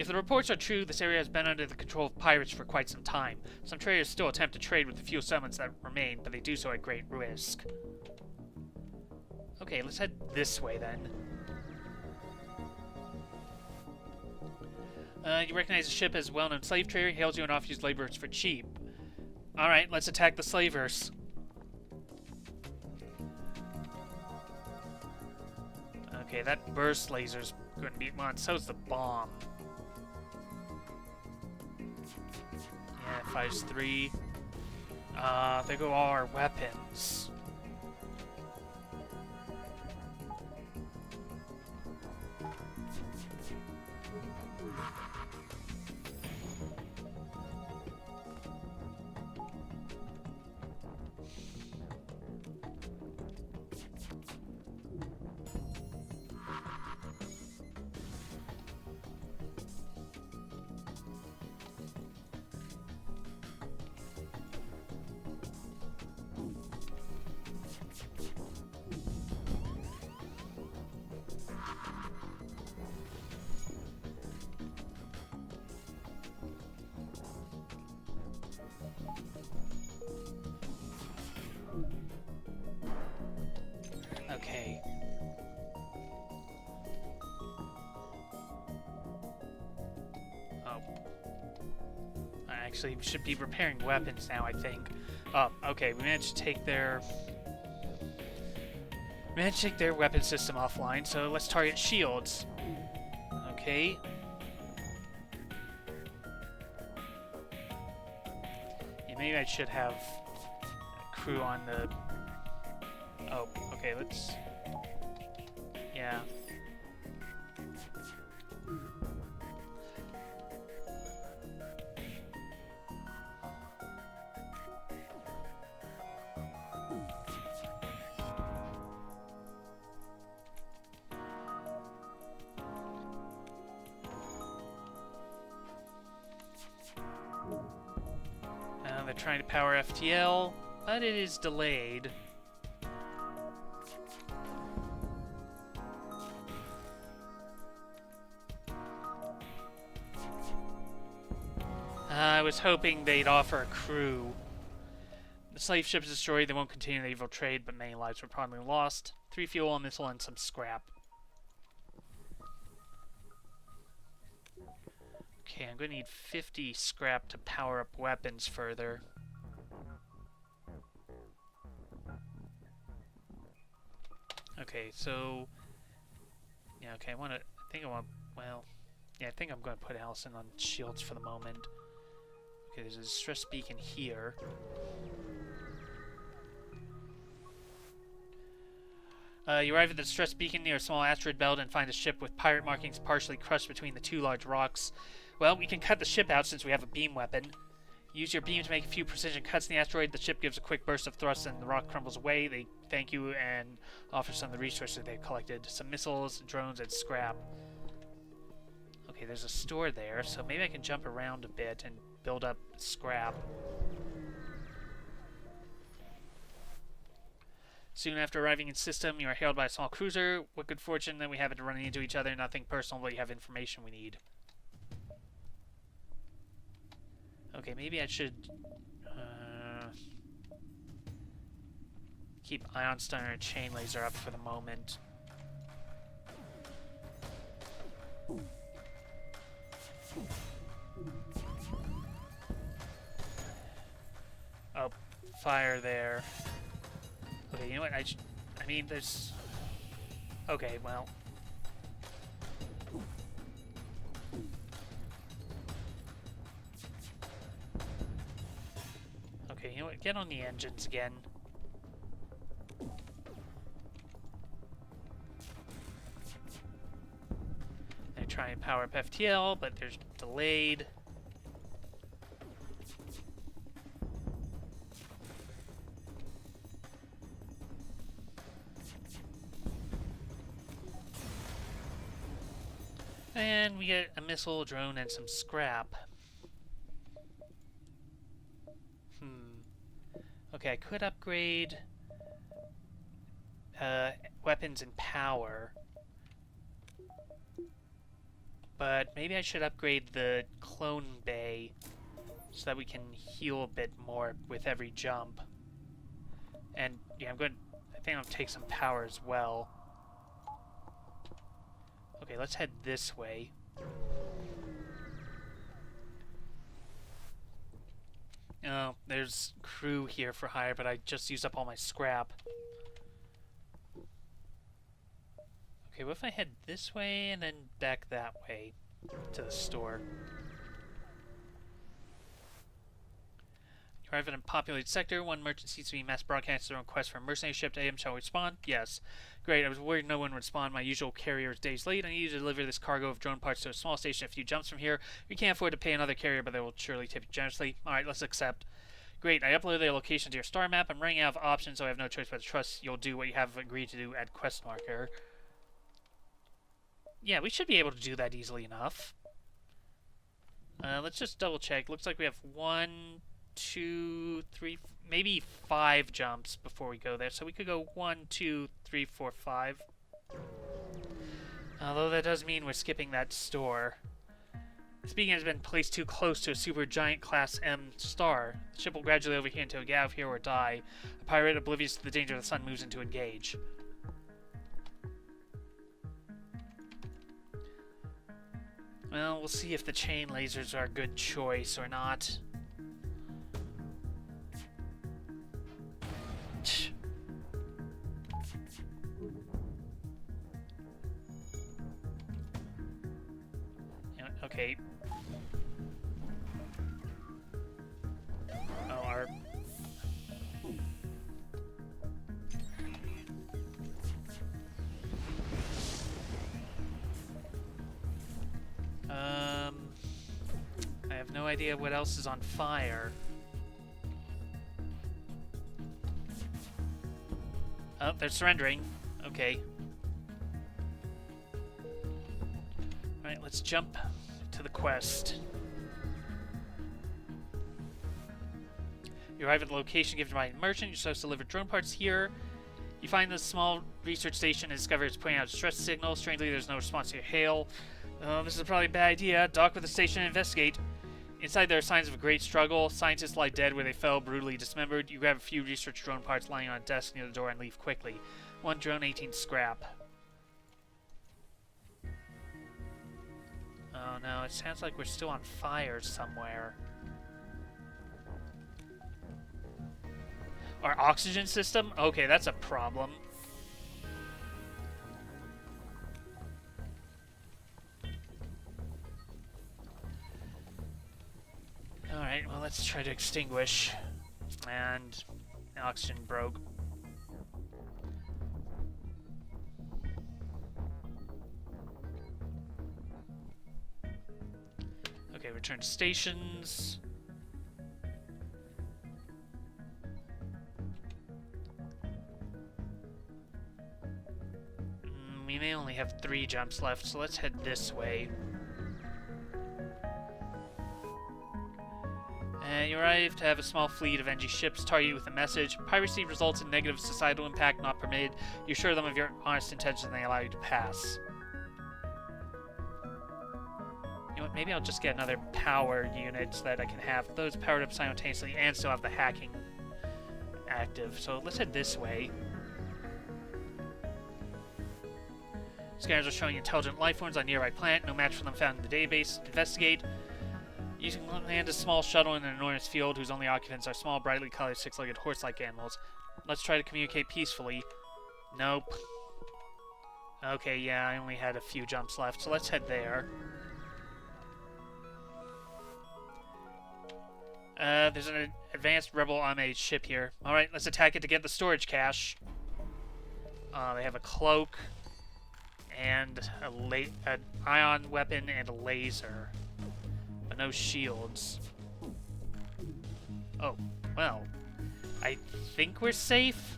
If the reports are true, this area has been under the control of pirates for quite some time. Some traders still attempt to trade with the few settlements that remain, but they do so at great risk. Okay, let's head this way then. You recognize the ship as a well-known slave trader. He hails you and offers you laborers for cheap. Alright, let's attack the slavers. Okay, that burst laser's going to be... Well, so's the bomb. Yeah, fires 3. There go all our weapons. Okay. Oh. I actually should be repairing weapons now, I think. Oh, okay, we managed to take their... weapon system offline, so let's target shields. Okay. Yeah, maybe I should have a crew on the... Oh, okay, let's... Yeah. They're trying to power FTL, but it is delayed. I was hoping they'd offer a crew. The slave ship is destroyed. They won't continue the evil trade, but many lives were probably lost. 3 fuel, a missile, and some scrap. Okay, I'm going to need 50 scrap to power up weapons further. Okay, so... Yeah, okay, I think I want... Well... Yeah, I think I'm going to put Allison on shields for the moment. Okay, there's a distress beacon here. You arrive at the distress beacon near a small asteroid belt and find a ship with pirate markings partially crushed between the 2 large rocks. Well, we can cut the ship out since we have a beam weapon. Use your beam to make a few precision cuts in the asteroid. The ship gives a quick burst of thrust and the rock crumbles away. They thank you and offer some of the resources they've collected. Some missiles, drones, and scrap. Okay, there's a store there, so maybe I can jump around a bit and build up scrap. Soon after arriving in system, you are hailed by a small cruiser. What good fortune that we happen to run into each other. Nothing personal, but you have information we need. Okay, maybe I should keep Ion Stunner and Chain Laser up for the moment. Oh, fire there. Okay, you know what? I mean, there's... Okay, well... Okay, you know what? Get on the engines again. They're trying to power up FTL, but they're delayed. And we get a missile, drone, and some scrap. Okay, I could upgrade weapons and power. But maybe I should upgrade the clone bay so that we can heal a bit more with every jump. And yeah, I think I'll take some power as well. Okay, let's head this way. Oh, there's crew here for hire, but I just used up all my scrap. Okay, what if I head this way and then back that way to the store? You arrive in a populated sector. One merchant seems to be mass broadcasting a request for a mercenary ship to AM. Shall we respond? Yes. Great, I was worried no one would respond. My usual carrier is days late. I need to deliver this cargo of drone parts to a small station a few jumps from here. We can't afford to pay another carrier, but they will surely tip you generously. Alright, let's accept. Great, I uploaded their location to your star map. I'm running out of options, so I have no choice but to trust you'll do what you have agreed to do at quest marker. Yeah, we should be able to do that easily enough. Let's just double check. Looks like we have 1, 2, 3, maybe 5 jumps before we go there. So we could go 1, 2, 3, 4, 5. Although that does mean we're skipping that store. This beacon has been placed too close to a super giant class M star. The ship will gradually overheat until we get out of here or die. A pirate oblivious to the danger of the sun moves in to engage. Well, we'll see if the chain lasers are a good choice or not. Okay. Oh, our... I have no idea what else is on fire. Oh, they're surrendering. Okay. Alright, let's jump to the quest. You arrive at the location given by a merchant. You're supposed to deliver drone parts here. You find the small research station and discover it's putting out a distress signal. Strangely, there's no response to your hail. This is probably a bad idea. Dock with the station and investigate. Inside there are signs of a great struggle. Scientists lie dead where they fell, brutally dismembered. You grab a few research drone parts lying on a desk near the door and leave quickly. 1 drone, 18 scrap. Oh no, it sounds like we're still on fire somewhere. Our oxygen system? Okay, that's a problem. Alright, well, let's try to extinguish. And the oxygen broke. Okay, return to stations. We may only have 3 jumps left, so let's head this way. You arrive to have a small fleet of NG ships target you with a message. Piracy results in negative societal impact not permitted. You assure them of your honest intentions and they allow you to pass. You know what, maybe I'll just get another power unit so that I can have those powered up simultaneously and still have the hacking active. So let's head this way. Scanners are showing intelligent life forms on nearby planet. No match for them found in the database. Investigate. You can land a small shuttle in an enormous field whose only occupants are small, brightly colored, 6-legged horse-like animals. Let's try to communicate peacefully. Nope. Okay, yeah, I only had a few jumps left, so let's head there. There's an advanced rebel automated ship here. Alright, let's attack it to get the storage cache. They have a cloak, and an ion weapon, and a laser. But no shields. Oh, well. I think we're safe?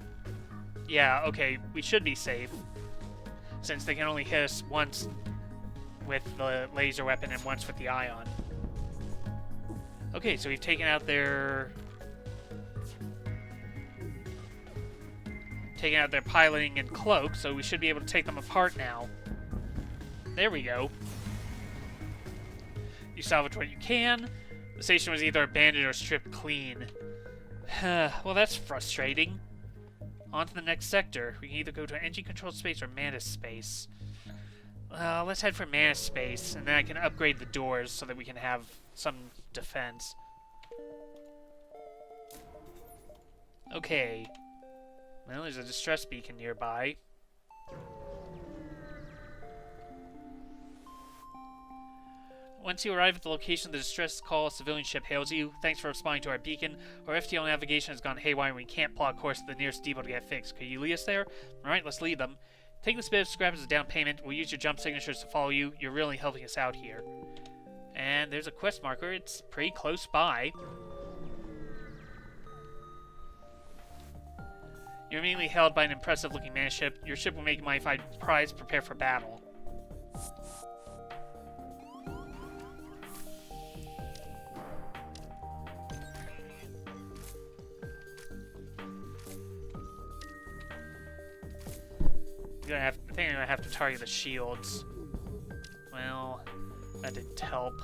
Yeah, okay, we should be safe. Since they can only hit us once with the laser weapon and once with the ion. Okay, so we've taken out their piloting and cloak, so we should be able to take them apart now. There we go. You salvage what you can. The station was either abandoned or stripped clean. Well, that's frustrating. On to the next sector. We can either go to engine-controlled space or Mantis space. Let's head for Mantis space, and then I can upgrade the doors so that we can have some defense. Okay. Well, there's a distress beacon nearby. Once you arrive at the location of the distress call, a civilian ship hails you. Thanks for responding to our beacon. Our FTL navigation has gone haywire and we can't plot a course to the nearest depot to get fixed. Could you lead us there? Alright, let's lead them. Take this bit of scrap as a down payment. We'll use your jump signatures to follow you. You're really helping us out here. And there's a quest marker. It's pretty close by. You're immediately hailed by an impressive-looking man ship. Your ship will make a modified prize. Prepare for battle. I think I'm gonna have to target the shields. Well, that didn't help.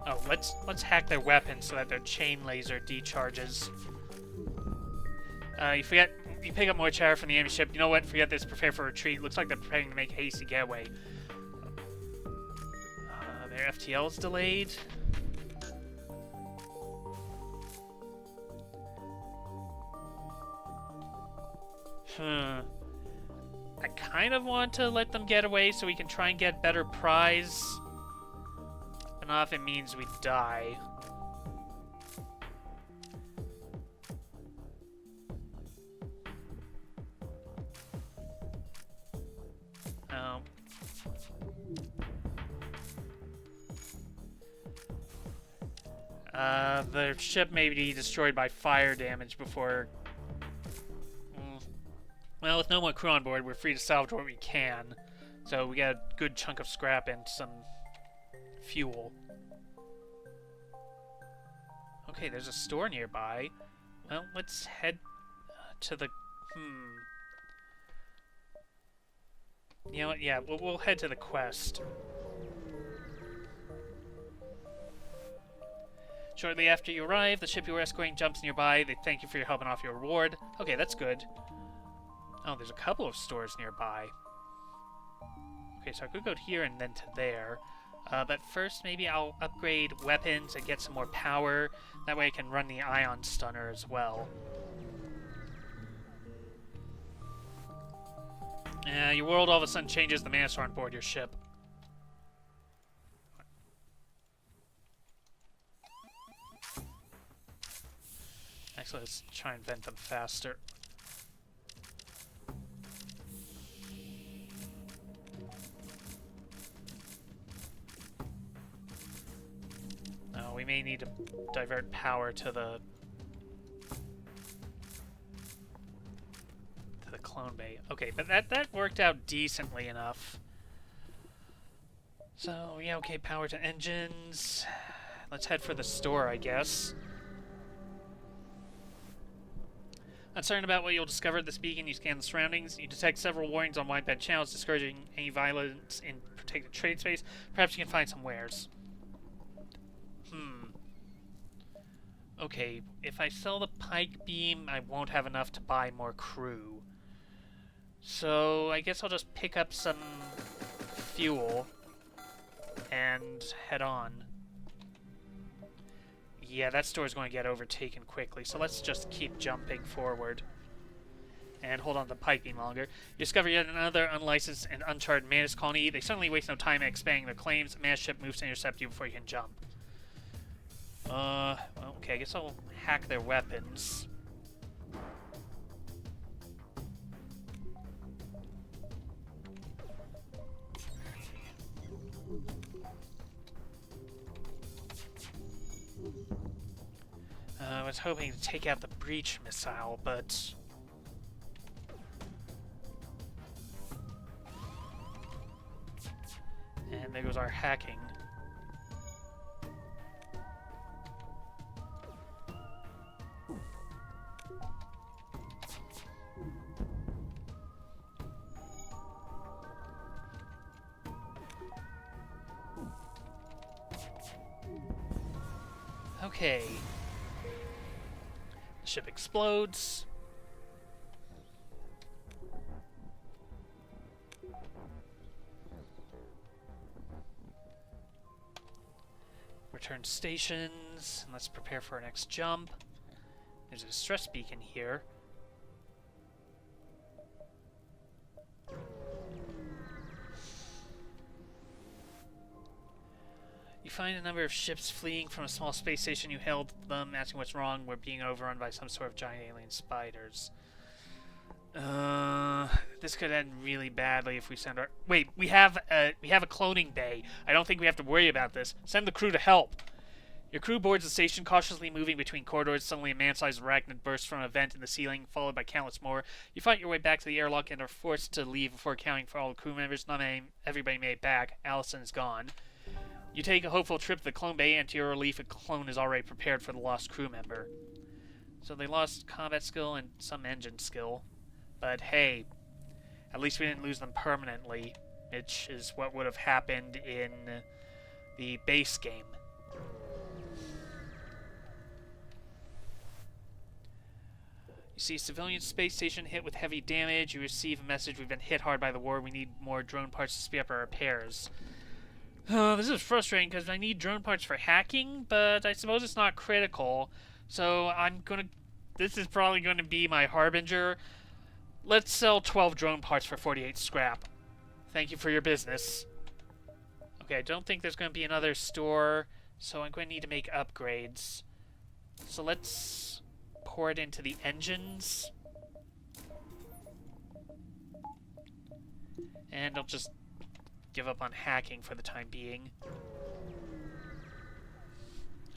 Oh, let's hack their weapons so that their chain laser decharges. You pick up more chatter from the enemy ship. You know what? Forget this. Prepare for retreat. Looks like they're preparing to make a hasty getaway. Their FTL is delayed. I kind of want to let them get away so we can try and get better prize. But not if it means we die. The ship may be destroyed by fire damage before... Well, with no more crew on board, we're free to salvage what we can. So we got a good chunk of scrap and some fuel. Okay, there's a store nearby. Well, let's head to the... You know what? Yeah, we'll head to the quest. Shortly after you arrive, the ship you were escorting jumps nearby. They thank you for your help and offer you a reward. Okay, that's good. Oh, there's a couple of stores nearby. Okay, so I could go here and then to there. But first, maybe I'll upgrade weapons and get some more power. That way I can run the ion stunner as well. Your world all of a sudden changes. The Mantis are on board your ship. Actually, let's try and vent them faster. We may need to divert power to the clone bay. Okay, but that worked out decently enough. So yeah, okay, power to engines. Let's head for the store, I guess. Uncertain about what you'll discover at this beacon, you scan the surroundings. You detect several warnings on wideband channels discouraging any violence in protected trade space. Perhaps you can find some wares. Okay, if I sell the pike beam, I won't have enough to buy more crew. So I guess I'll just pick up some fuel and head on. Yeah, that store's going to get overtaken quickly, so let's just keep jumping forward. And hold on to the pike beam longer. You discover yet another unlicensed and uncharted Mantis colony. They suddenly waste no time expanding their claims. A Mantis ship moves to intercept you before you can jump. Well, okay, I guess I'll hack their weapons. I was hoping to take out the breach missile, but... And And there goes our hacking. Okay. The ship explodes. Return stations, and let's prepare for our next jump. There's a distress beacon here. You find a number of ships fleeing from a small space station. You hailed them, asking what's wrong. We're being overrun by some sort of giant alien spiders. This could end really badly if we send our... Wait, we have a cloning bay. I don't think we have to worry about this. Send the crew to help. Your crew boards the station, cautiously moving between corridors. Suddenly, a man-sized arachnid bursts from a vent in the ceiling, followed by countless more. You fight your way back to the airlock and are forced to leave before accounting for all the crew members. Not everybody made it back. Allison is gone. You take a hopeful trip to the clone bay, and to your relief, a clone is already prepared for the lost crew member. So they lost combat skill and some engine skill. But hey, at least we didn't lose them permanently, which is what would have happened in the base game. You see civilian space station hit with heavy damage. You receive a message: we've been hit hard by the war. We need more drone parts to speed up our repairs. This is frustrating because I need drone parts for hacking, but I suppose it's not critical. So this is probably going to be my harbinger. Let's sell 12 drone parts for 48 scrap. Thank you for your business. Okay, I don't think there's going to be another store, so I'm going to need to make upgrades. So let's pour it into the engines. And I'll just give up on hacking for the time being.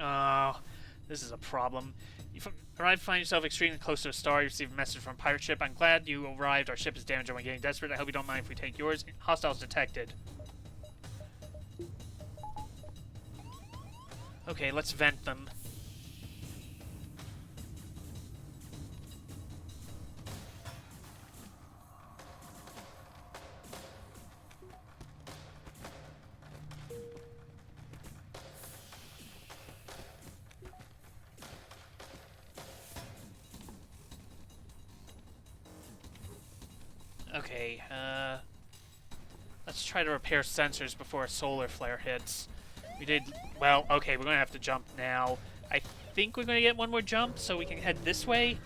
Oh, this is a problem. You arrive, find yourself extremely close to a star. You receive a message from a pirate ship. I'm glad you arrived. Our ship is damaged and we're getting desperate. I hope you don't mind if we take yours. Hostiles detected. Okay, let's vent them. Okay, let's try to repair sensors before a solar flare hits. We did... Well, okay, we're going to have to jump now. I think we're going to get one more jump, so we can head this way.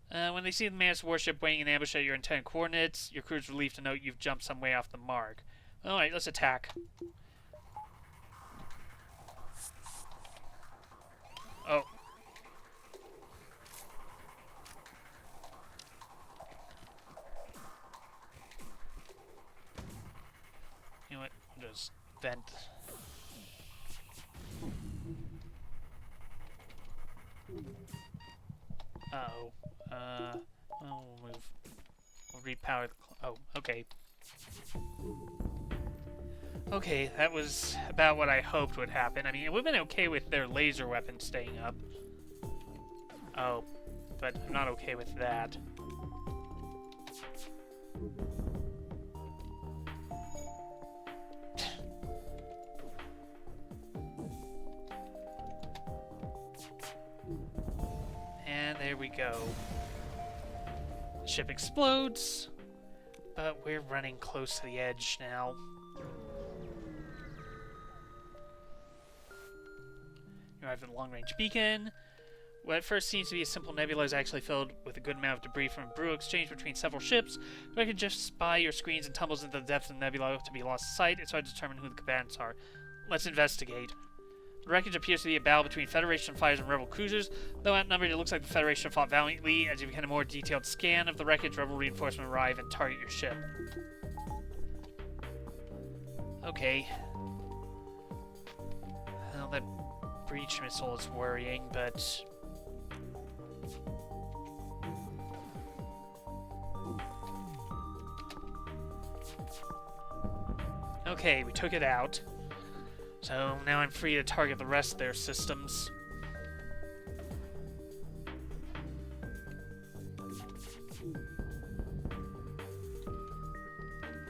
When they see the Mantis warship waiting in ambush at your intended coordinates, your crew's relieved to note you've jumped some way off the mark. Alright, let's attack. Oh. You know what? I'll just vent. Uh-oh. Well, we'll move. We'll repower the... Oh, okay. Okay, that was about what I hoped would happen. I mean, it would have been okay with their laser weapon staying up. Oh, but I'm not okay with that. And there we go. The ship explodes, but we're running close to the edge now. You arrive at the long-range beacon. What at first seems to be a simple nebula is actually filled with a good amount of debris from a brutal exchange between several ships. If I could just spy your screens and tumbles into the depths of the nebula to be lost sight, it's hard to determine who the combatants are. Let's investigate. The wreckage appears to be a battle between Federation fighters and Rebel cruisers. Though outnumbered, it looks like the Federation fought valiantly. As you begin a more detailed scan of the wreckage, Rebel reinforcements arrive and target your ship. Okay. Well, that breach missile is worrying, but... Okay, we took it out. So now I'm free to target the rest of their systems.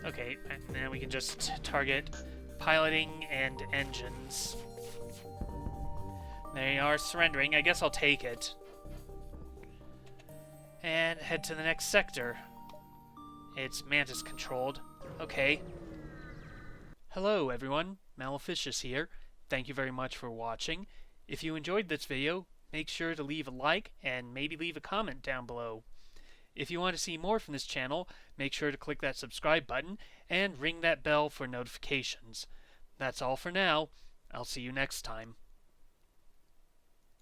Okay, and now we can just target piloting and engines. They are surrendering. I guess I'll take it. And head to the next sector. It's Mantis controlled. Okay. Hello everyone, Maleficious here. Thank you very much for watching. If you enjoyed this video, make sure to leave a like and maybe leave a comment down below. If you want to see more from this channel, make sure to click that subscribe button and ring that bell for notifications. That's all for now. I'll see you next time.